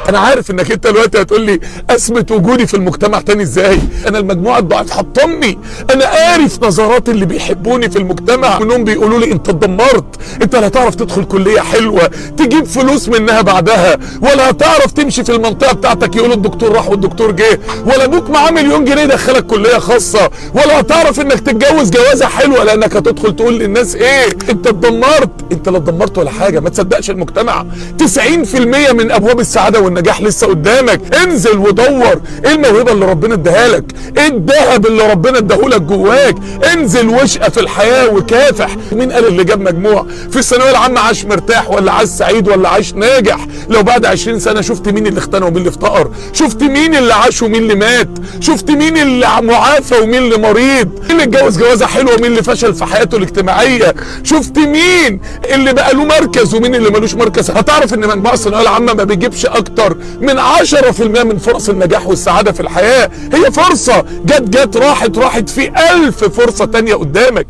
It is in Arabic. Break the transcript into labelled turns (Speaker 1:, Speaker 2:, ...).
Speaker 1: انا عارف انك انت دلوقتي هتقول لي اثبت وجودي في المجتمع تاني ازاي؟ انا المجموعه الضعيف حطمني، انا عارف نظرات اللي بيحبوني في المجتمع منهم بيقولوا لي انت اتدمرت، انت لا هتعرف تدخل كليه حلوه تجيب فلوس منها بعدها، ولا هتعرف تمشي في المنطقه بتاعتك يقولوا الدكتور راح والدكتور جه، ولا ابوك معاه مليون جنيه يدخلك كليه خاصه، ولا هتعرف انك تتجوز جوازه حلوه لانك هتدخل تقول للناس ايه؟ انت اتدمرت. انت لا اتدمرت ولا حاجه، ما تصدقش المجتمع. 90% من ابواب السعاده والنجاح لسه قدامك. انزل ودور ايه الموهبه اللي ربنا اداها لك، ايه الذهب اللي ربنا اداهولك جواك. انزل واشقى في الحياه وكافح. مين قال اللي جاب مجموع في الثانويه العامه عاش مرتاح ولا عاش سعيد ولا عاش ناجح؟ لو بعد 20 سنه شفت مين اللي اختنى ومين اللي افتقر، شفت مين اللي عاش ومين اللي مات، شفت مين اللي معافى ومين اللي مريض، مين اللي اتجوز جوازه حلوه ومين اللي فشل في حياته الاجتماعيه، شفت مين اللي بقى له مركز ومين اللي ملوش مركز. هتعرف ان مجموع الثانويه العامه ما بيجيبش اكتر من 10% من فرص النجاح والسعاده في الحياه. هي فرصه جت راحت في 1000 فرصه تانيه قدامك.